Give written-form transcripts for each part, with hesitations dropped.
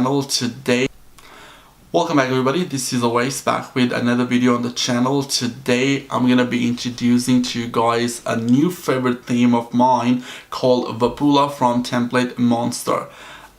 channel today. Welcome back everybody, this is Always back with another video on the channel. Today I'm gonna be introducing to you guys a new favorite theme of mine called Wapuula from Template Monster.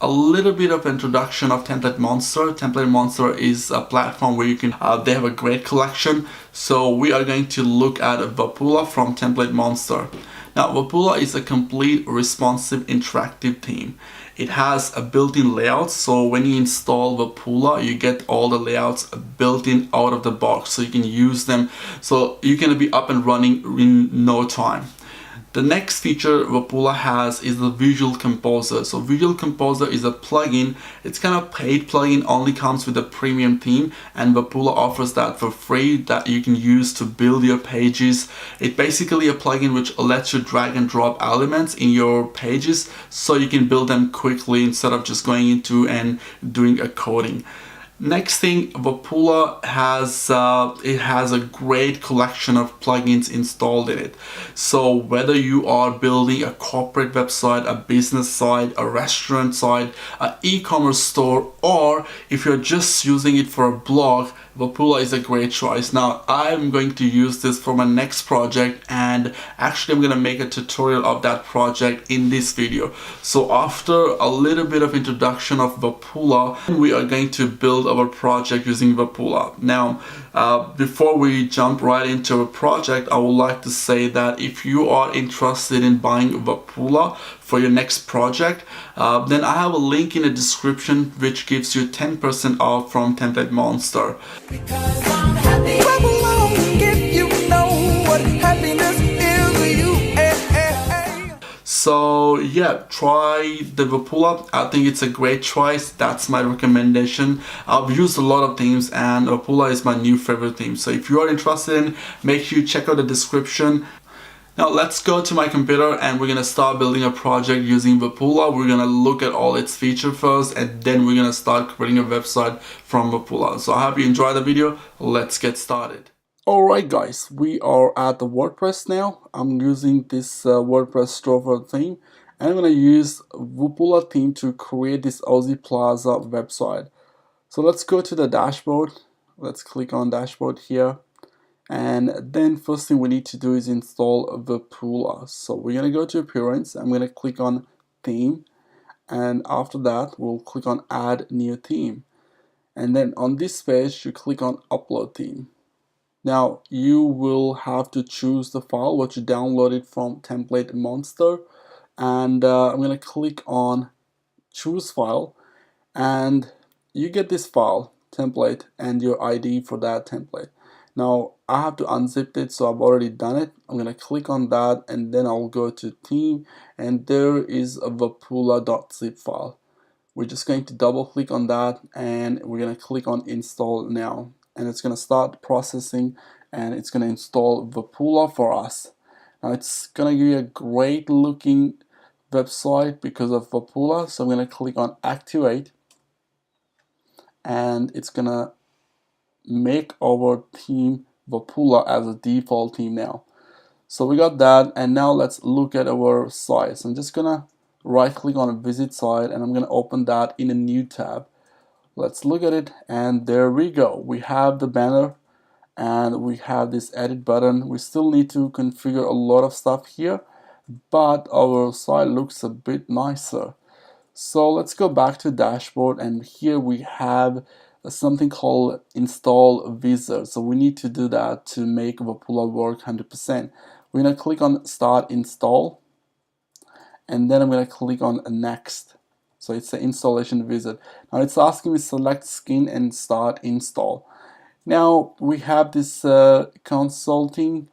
A little bit of introduction of Template Monster. Template Monster is a platform where you can, they have a great collection. So we are going to look at Wapuula from Template Monster. Now Wapuula is a complete responsive interactive theme. It has a built-in layout, so when you install Wapuula you get all the layouts built-in out of the box, so you can use them, so you can be up and running in no time. The next feature Wapuula has is the Visual Composer. So Visual Composer is a plugin. It's kind of paid plugin, only comes with a premium theme, and Wapuula offers that for free that you can use to build your pages. It's basically a plugin which lets you drag and drop elements in your pages so you can build them quickly instead of just going into and doing a coding. Next thing, Wapuula has a great collection of plugins installed in it. So whether you are building a corporate website, a business site, a restaurant site, an e-commerce store, or if you're just using it for a blog, Wapuula is a great choice. Now I'm going to use this for my next project, and actually I'm going to make a tutorial of that project in this video. So after a little bit of introduction of Wapuula, we are going to build our project using Wapuula. Now before we jump right into a project, I would like to say that if you are interested in buying Wapuula for your next project, then I have a link in the description which gives you 10% off from Template Monster. Because I'm happy. Clap along if you know what happiness is to you. So yeah, try the Wapuula. I think it's a great choice. That's my recommendation. I've used a lot of themes and Wapuula is my new favorite theme. So if you are interested in, make sure you check out the description. Now let's go to my computer and we're gonna start building a project using Wapuula. We're gonna look at all its features first, and then we're gonna start creating a website from Wapuula. So I hope you enjoy the video. Let's get started. Alright guys, we are at the Wordpress now. I'm using this WordPress store theme, and I'm gonna use Wapuula theme to create this Aussie Plaza website. So let's go to the dashboard. Let's click on dashboard here. And then first thing we need to do is install Wapuula. So we're going to go to appearance. I'm going to click on theme, and after that we'll click on add new theme, and then on this page you click on upload theme. Now you will have to choose the file what you downloaded from Template Monster, and I'm going to click on choose file, and you get this file template and your ID for that template. Now I have to unzip it, so I've already done it. I'm gonna click on that, and then I'll go to theme, and there is a wapuula.zip file. We're just going to double click on that, and we're gonna click on install now, and it's gonna start processing, and it's gonna install Wapuula for us. Now it's gonna give you a great looking website because of Wapuula, so I'm gonna click on activate, and it's gonna make our theme Wapuula as a default theme now. So we got that, and now let's look at our site. So I'm just gonna right click on a visit site, and I'm gonna open that in a new tab. Let's look at it, and there we go. We have the banner and we have this edit button. We still need to configure a lot of stuff here, but our site looks a bit nicer. So let's go back to dashboard, and here we have something called install wizard. So we need to do that to make Wapuula work 100%. We're going to click on start install, and then I'm going to click on next. So it's the installation wizard. Now it's asking me select skin and start install. Now we have this consulting,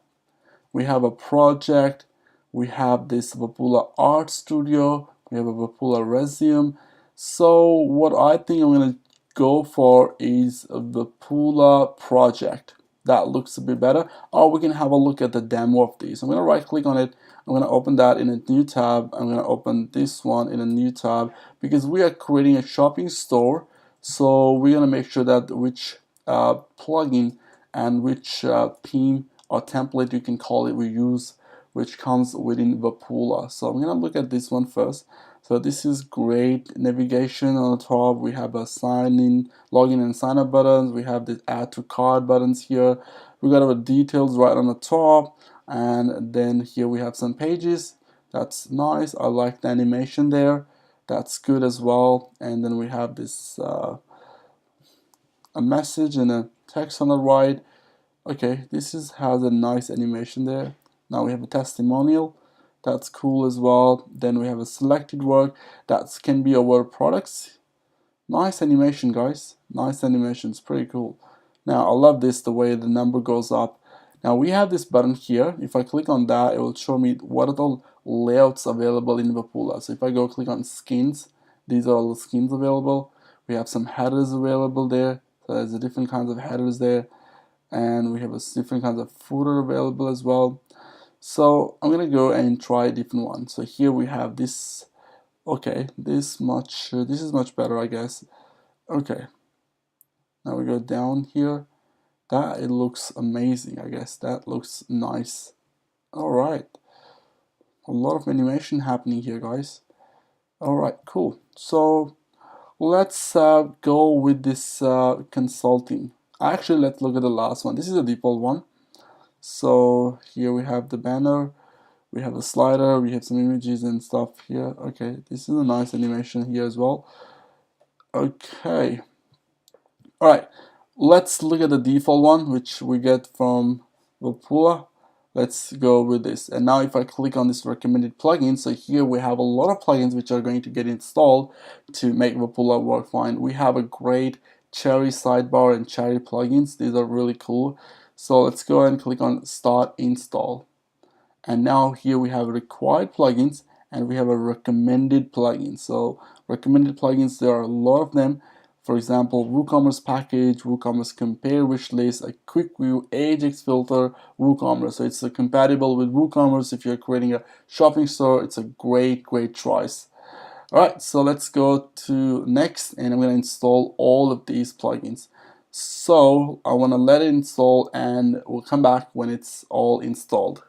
we have a project, we have this Wapuula art studio, we have a Wapuula resume. So what I think I'm going to go for is the Wapuula project. That looks a bit better. Or we can have a look at the demo of these. I'm going to right click on it. I'm going to open that in a new tab. I'm going to open this one in a new tab because we are creating a shopping store. So we're going to make sure that which plugin and which theme or template you can call it we use, which comes within Wapuula. So I'm going to look at this one first. So this is great navigation. On the top we have a sign in, login and sign up buttons. We have the add to cart buttons here. We got our details right on the top, and then here we have some pages. That's nice. I like the animation there. That's good as well. And then we have this a message and a text on the right. Okay, this has a nice animation there. Now we have a testimonial. That's cool as well. Then we have a selected work. That can be our products. Nice animation, guys. Nice animation. It's pretty cool. Now I love this, the way the number goes up. Now we have this button here. If I click on that, it will show me what are the layouts available in Wapuula. So if I go click on skins, these are all the skins available. We have some headers available there. So there's a different kinds of headers there, and we have a different kinds of footer available as well. So I'm gonna go and try a different one. So here we have this. Okay, this is much better, I guess. Okay, now we go down here. That, it looks amazing. I guess that looks nice. All right, a lot of animation happening here, guys. All right, cool. So let's go with this consulting. Actually, let's look at the last one. This is the default one. So here we have the banner, we have a slider, we have some images and stuff here. Okay, this is a nice animation here as well. Okay, all right, let's look at the default one, which we get from Wapuula. Let's go with this. And now if I click on this recommended plugin, so here we have a lot of plugins which are going to get installed to make Wapuula work fine. We have a great Cherry sidebar and Cherry plugins. These are really cool. So let's go ahead and click on start install. And now here we have required plugins and we have a recommended plugin. So recommended plugins, there are a lot of them. For example, WooCommerce package, WooCommerce compare wishlist, a quick view, Ajax filter, WooCommerce. So it's compatible with WooCommerce. If you're creating a shopping store, it's a great choice. All right, so let's go to next, and I'm going to install all of these plugins. So I want to let it install, and we'll come back when it's all installed.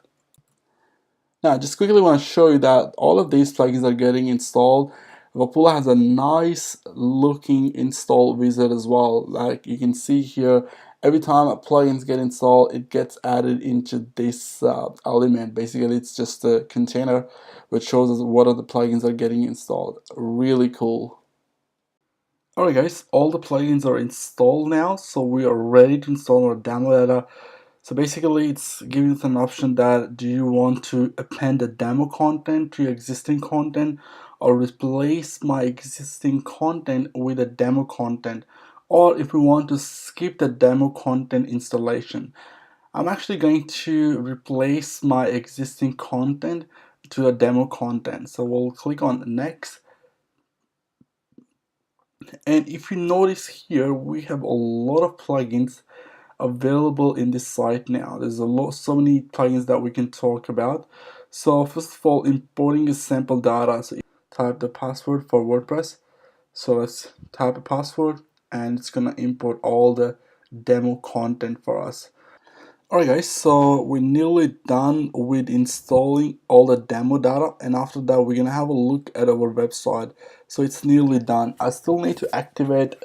Now, just quickly want to show you that all of these plugins are getting installed. Wapuula has a nice looking install wizard as well. Like you can see here, every time a plugins get installed, it gets added into this element. Basically, it's just a container which shows us what are the plugins are getting installed. Really cool. Alright guys, all the plugins are installed now, so we are ready to install our demo data. So basically it's giving us an option that do you want to append the demo content to your existing content or replace my existing content with a demo content, or if we want to skip the demo content installation. I'm actually going to replace my existing content to a demo content. So we'll click on next. And if you notice here, we have a lot of plugins available in this site now. There's so many plugins that we can talk about. So first of all, importing a sample data. So type the password for WordPress. So let's type a password and it's gonna import all the demo content for us. Alright guys, so we're nearly done with installing all the demo data, and after that we're gonna have a look at our website. So it's nearly done. I still need to activate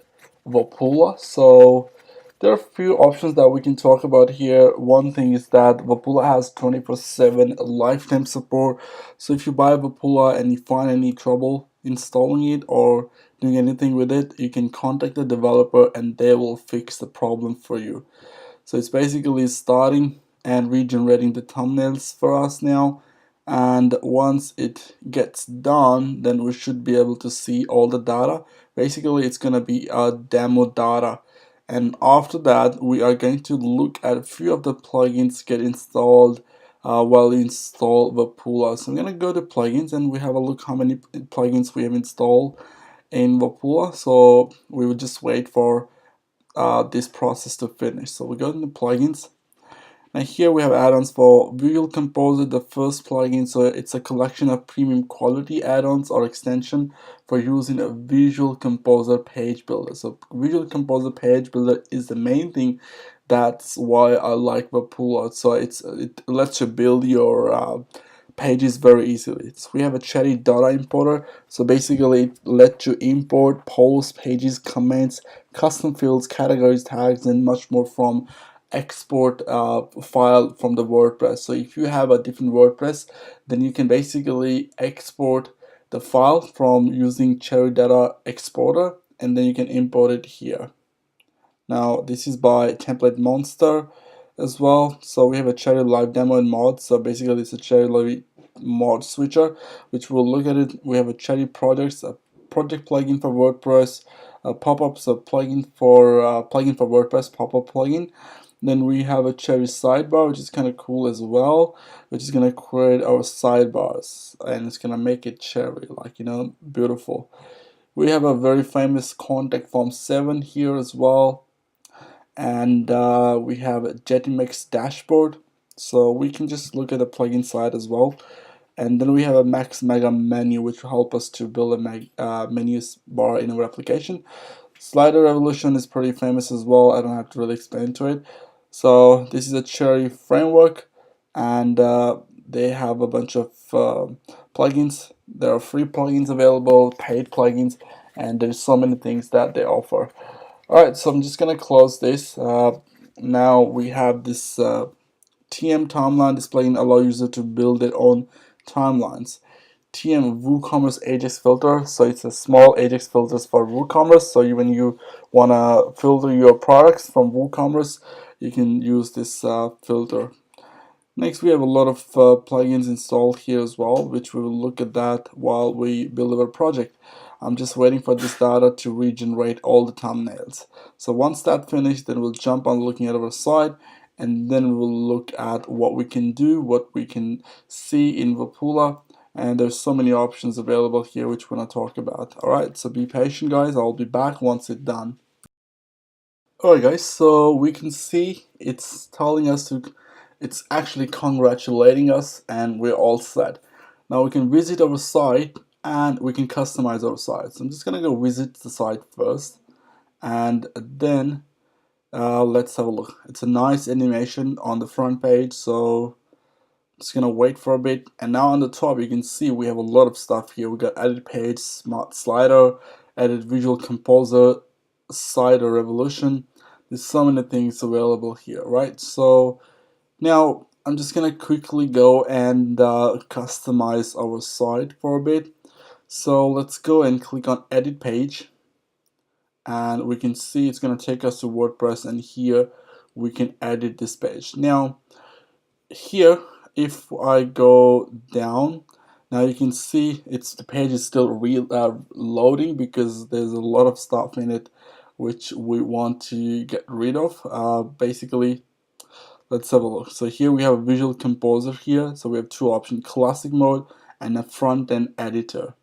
Wapuula. So there are a few options that we can talk about here. One thing is that Wapuula has 24/7 lifetime support. So if you buy Wapuula and you find any trouble installing it or doing anything with it, you can contact the developer and they will fix the problem for you. So it's basically starting and regenerating the thumbnails for us now. And once it gets done, then we should be able to see all the data. Basically, it's going to be a demo data. And after that, we are going to look at a few of the plugins get installed while we install Wapuula. So I'm going to go to plugins and we have a look how many plugins we have installed in Wapuula. So we will just wait for this process to finish. So we go into plugins. Now here we have add-ons for Visual Composer, the first plugin. So it's a collection of premium quality add-ons or extension for using a Visual Composer page builder. So Visual Composer page builder is the main thing. That's why I like Wapuula. So it lets you build your pages very easily. So we have a cherry data importer. So basically it lets you import posts, pages, comments, custom fields, categories, tags, and much more from export file from the WordPress. So if you have a different WordPress, then you can basically export the file from using cherry data exporter, and then you can import it here. Now this is by Template Monster as well. So we have a cherry live demo and mod. So basically it's a cherry live mod switcher, which we'll look at it. We have a cherry projects, a project plugin for WordPress, pop-ups, a plugin for WordPress pop-up plugin. Then we have a cherry sidebar, which is kind of cool as well, which is gonna create our sidebars, and it's gonna make it cherry, like, you know, beautiful. We have a very famous contact form 7 here as well, and we have a Jetmix dashboard, so we can just look at the plugin side as well. And then we have a Max Mega menu, which will help us to build a menus bar in our application. Slider Revolution is pretty famous as well. I don't have to really explain to it. So this is a Cherry framework, and they have a bunch of plugins. There are free plugins available, paid plugins, and there's so many things that they offer. Alright, so I'm just gonna close this. Now we have this TM timeline displaying allow user to build their own timelines. TM WooCommerce Ajax filter, so it's a small Ajax filters for WooCommerce. So when you wanna filter your products from WooCommerce, you can use this filter. Next, we have a lot of plugins installed here as well, which we will look at that while we build our project. I'm just waiting for this data to regenerate all the thumbnails. So once that's finished, then we'll jump on looking at our site, and then we'll look at what we can do, what we can see in Wapuula, and there's so many options available here which we're going to talk about. Alright, so be patient guys, I'll be back once it's done. Alright guys, so we can see it's telling us to, it's actually congratulating us, and we're all set. Now we can visit our site and we can customize our site. So I'm just gonna go visit the site first, and then let's have a look. It's a nice animation on the front page, so just gonna wait for a bit. And now on the top you can see we have a lot of stuff here. We got edit page, smart slider, edit visual composer, slider revolution. There's so many things available here, right? So now I'm just gonna quickly go and customize our site for a bit. So let's go and click on edit page, and we can see it's gonna take us to WordPress, and here we can edit this page. Now here, if I go down, now you can see the page is still loading because there's a lot of stuff in it which we want to get rid of. Basically, let's have a look. So here we have a visual composer here. So we have two options, classic mode and a front-end editor.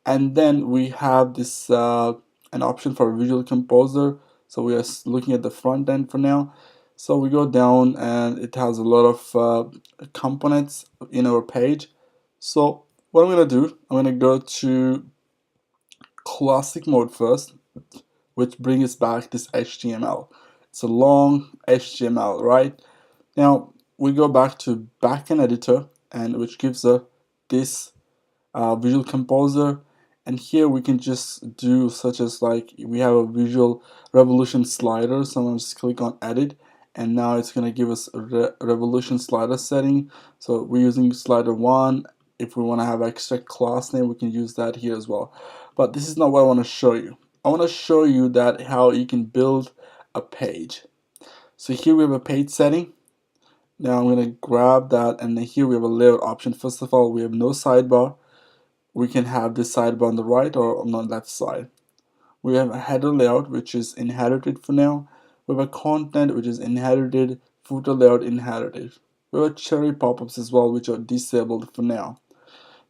And then we have this an option for visual composer. So we are looking at the front end for now. So we go down and it has a lot of components in our page. So what I'm going to do, I'm going to go to classic mode first, which brings back this HTML. It's a long HTML, right? Now we go back to backend editor, and which gives us this visual composer, and here we can just do such as like we have a visual revolution slider. So I'm going to just click on edit, and now it's going to give us a revolution slider setting. So we're using slider 1. If we want to have extract class name, we can use that here as well. But this is not what I want to show you. I want to show you that how you can build a page. So here we have a page setting. Now I'm going to grab that, and then here we have a layout option. First of all, we have no sidebar. We can have this sidebar on the right or on the left side. We have a header layout, which is inherited for now. We have a content, which is inherited, footer layout inherited. We have cherry pop-ups as well, which are disabled for now.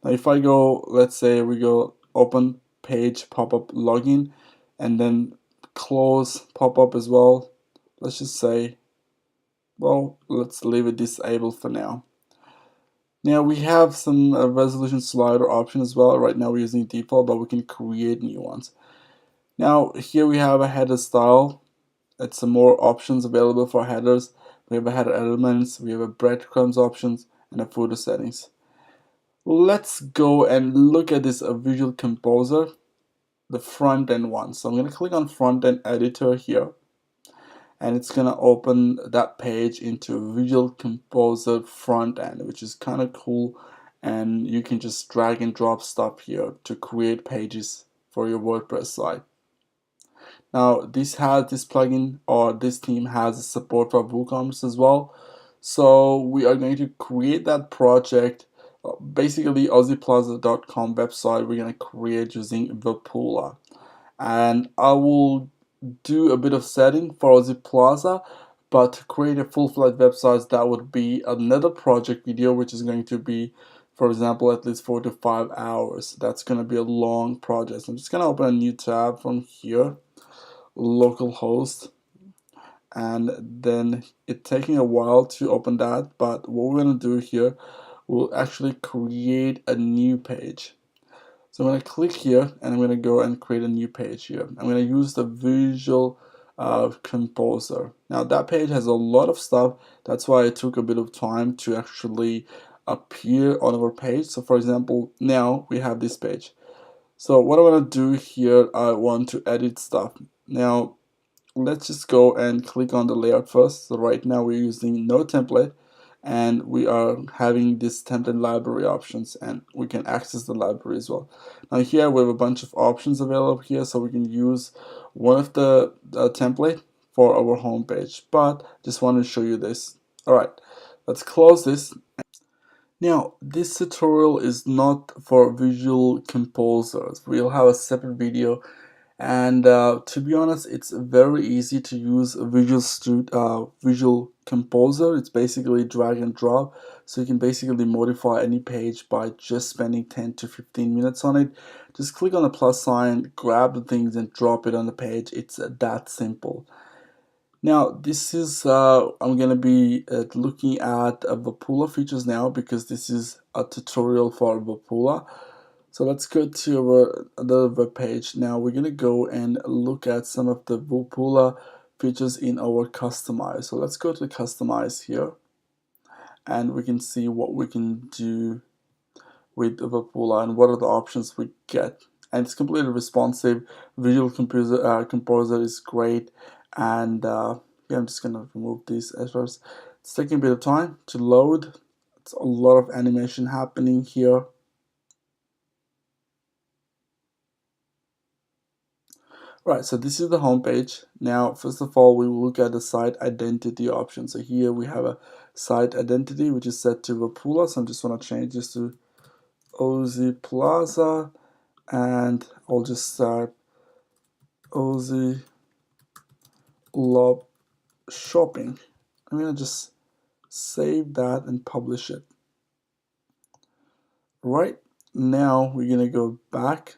Now if I go, let's say we go open page pop-up login, and then close pop-up as well. Let's just say, well, let's leave it disabled for now. Now we have some resolution slider option as well. Right now we're using default, but we can create new ones. Now here we have a header style. It's some more options available for headers. We have a header elements, we have a breadcrumbs options, and a footer settings. Let's go and look at this Visual Composer, the front end one. So I'm going to click on front end editor here, and it's going to open that page into Visual Composer front end, which is kind of cool. And you can just drag and drop stuff here to create pages for your WordPress site. Now this plugin or this theme has support for WooCommerce as well. So we are going to create that project. Basically aussieplaza.com website we're going to create using Wapuula. And I will do a bit of setting for Aussie Plaza, but to create a full-fledged website, that would be another project video, which is going to be, for example, at least 4 to 5 hours. That's going to be a long project. So I'm just going to open a new tab from here, localhost, and then it's taking a while to open that, but what we're going to do here, we'll actually create a new page. So I'm going to click here and I'm going to go and create a new page here. I'm going to use the Visual Composer. Now that page has a lot of stuff. That's why it took a bit of time to actually appear on our page. So for example, now we have this page. So what I want to do here, I want to edit stuff. Now let's just go and click on the layout first. So right now we're using no template, and we are having this template library options, and we can access the library as well. Now here we have a bunch of options available here, so we can use one of the template for our home page, but just want to show you this. All right, let's close this. Now this tutorial is not for Visual Composers. We'll have a separate video, and to be honest, it's very easy to use Visual Composer. It's basically drag and drop, so you can basically modify any page by just spending 10 to 15 minutes on it. Just click on the plus sign, grab the things and drop it on the page. It's that simple. Now this is I'm gonna be looking at Wapuula features now, because this is a tutorial for Wapuula. So let's go to our other web page. Now we're gonna go and look at some of the Wapuula features in our customize. So let's go to customize here, and we can see what we can do with Wapuula and what are the options we get. And it's completely responsive. Visual Composer is great, and yeah, I'm just gonna remove these errors. It's taking a bit of time to load. It's a lot of animation happening here. Right, so this is the home page. Now, first of all, we will look at the site identity option. So here we have a site identity, which is set to Wapuula. So I just want to change this to Aussie Plaza, and I'll just start Aussie Love Shopping. I'm gonna just save that and publish it. Right, now we're gonna go back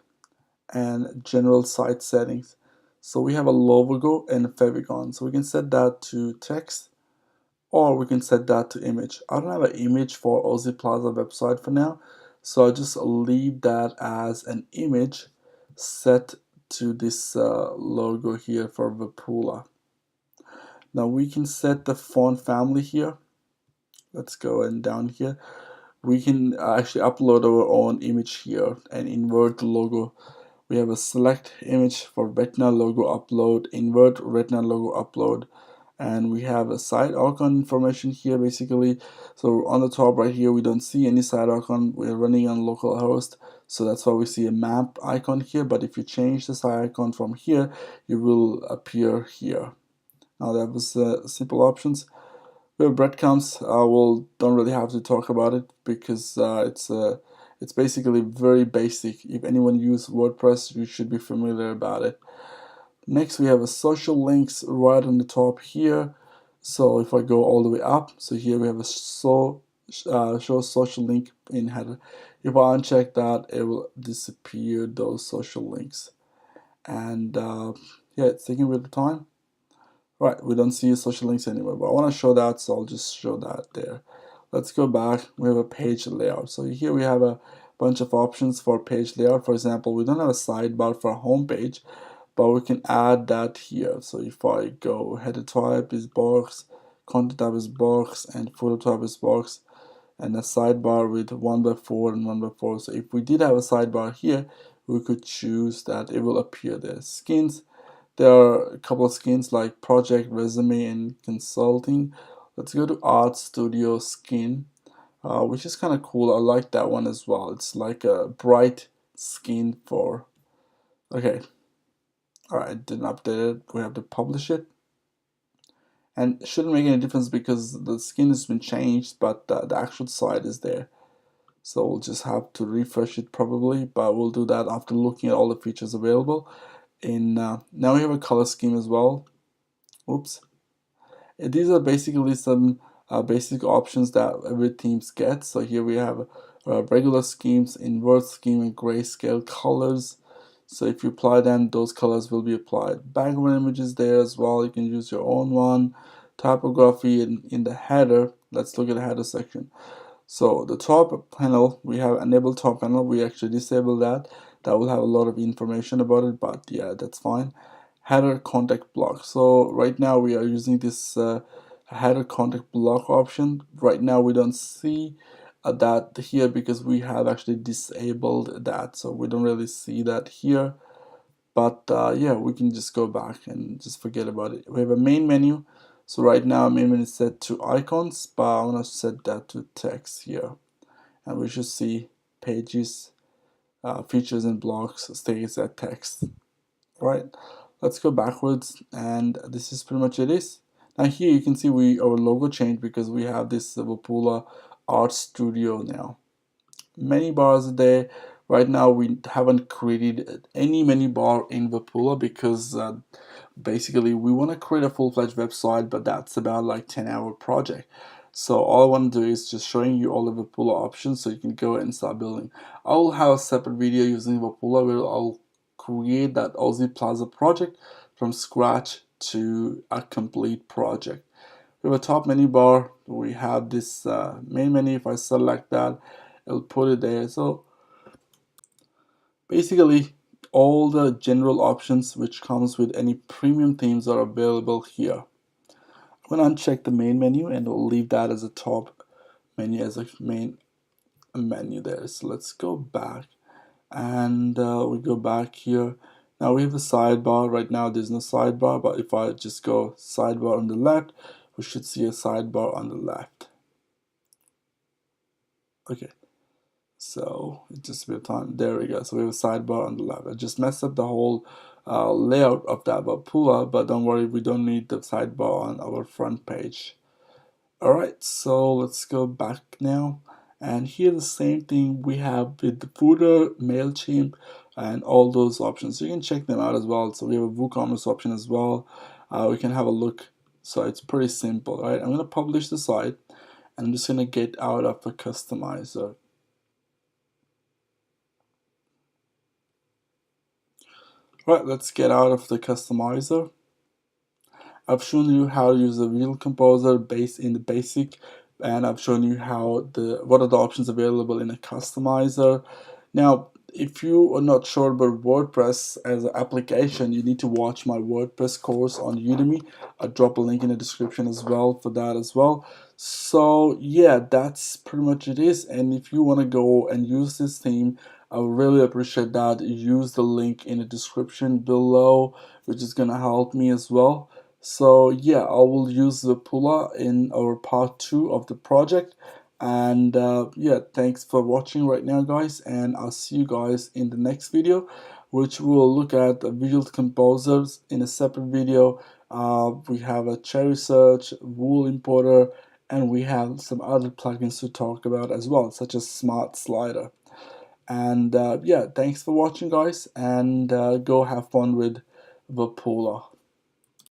and general site settings. So we have a logo and a favicon. So we can set that to text, or we can set that to image. I don't have an image for Aussie Plaza website for now, so I'll just leave that as an image set to this logo here for Wapuula. Now we can set the font family here. Let's go and down here. We can actually upload our own image here and invert the logo. We have a select image for retina logo upload, invert retina logo upload, and we have a site icon information here basically. So on the top right here, we don't see any site icon. We're running on localhost, so that's why we see a map icon here. But if you change the site icon from here, it will appear here. Now that was simple options. We have breadcrumbs. We'll don't really have to talk about it, because it's basically very basic. If anyone uses WordPress, you should be familiar about it. Next, we have a social links right on the top here. So if I go all the way up, so here we have a show social link in header. If I uncheck that, it will disappear those social links. And yeah, it's taking a bit of time. Right, we don't see social links anywhere, but I want to show that, so I'll just show that there. Let's go back. We have a page layout. So here we have a bunch of options for page layout. For example, we don't have a sidebar for a home page, but we can add that here. So if I go header type is box, content type is box, and footer type is box, and a sidebar with 1x4 and 1x4. So if we did have a sidebar here, we could choose that it will appear there. Skins, there are a couple of skins like project, resume, and consulting. Let's go to art studio skin, which is kind of cool. I like that one as well. It's like a bright skin for, okay, all right, didn't update it. We have to publish it. And it shouldn't make any difference because the skin has been changed, but the actual site is there. So we'll just have to refresh it probably, but we'll do that after looking at all the features available. In now we have a color scheme as well. Oops. These are basically some basic options that every theme gets. So here we have regular schemes, invert scheme, and grayscale colors. So if you apply them, those colors will be applied. Background images there as well. You can use your own one. Typography in the header. Let's look at the header section. So the top panel, we have enable top panel. We actually disable that. That will have a lot of information about it, but yeah, that's fine. Header contact block. So right now we are using this header contact block option. Right now we don't see that here because we have actually disabled that, so we don't really see that here. But yeah, we can just go back and just forget about it. We have a main menu. So right now main menu is set to icons, but I want to set that to text here. And we should see pages, features, and blocks stays at text. All right, let's go backwards, and this is pretty much it. Now here you can see our logo changed because we have this Wapuula Art Studio now. Many bars are there. Right now we haven't created any menu bar in Wapuula because basically we want to create a full-fledged website, but that's about like 10-hour project. So all I want to do is just showing you all of the Wapuula options so you can go and start building. I will have a separate video using Wapuula where I'll create that Aussie Plaza project from scratch to a complete project. We have a top menu bar. We have this main menu. If I select that, it'll put it there. So basically all the general options which comes with any premium themes are available here. I'm going to uncheck the main menu and we'll leave that as a top menu, as a main menu there. So let's go back and we go back here. Now we have a sidebar. Right now there's no sidebar, but if I just go sidebar on the left, we should see a sidebar on the left. Okay, so it just a bit of time. There we go. So we have a sidebar on the left. I just messed up the whole layout of that Wapuula, but don't worry, we don't need the sidebar on our front page. Alright, so let's go back now. And here the same thing we have with the footer, MailChimp, and all those options. So you can check them out as well. So we have a WooCommerce option as well. We can have a look. So it's pretty simple, right? I'm going to publish the site. And I'm just going to get out of the customizer. Right, let's get out of the customizer. I've shown you how to use the Visual Composer based in the basic, and I've shown you what are the options available in a customizer. Now, if you are not sure about WordPress as an application, you need to watch my WordPress course on Udemy. I'll drop a link in the description as well for that as well. So yeah, that's pretty much it is. And if you want to go and use this theme, I would really appreciate that. Use the link in the description below, which is gonna help me as well. So yeah, I will use the Wapuula in our part 2 of the project. And yeah, thanks for watching right now, guys, and I'll see you guys in the next video, which will look at the Visual Composers in a separate video. We have a cherry search, wool importer, and we have some other plugins to talk about as well, such as Smart Slider. And yeah, thanks for watching, guys, and go have fun with Wapuula.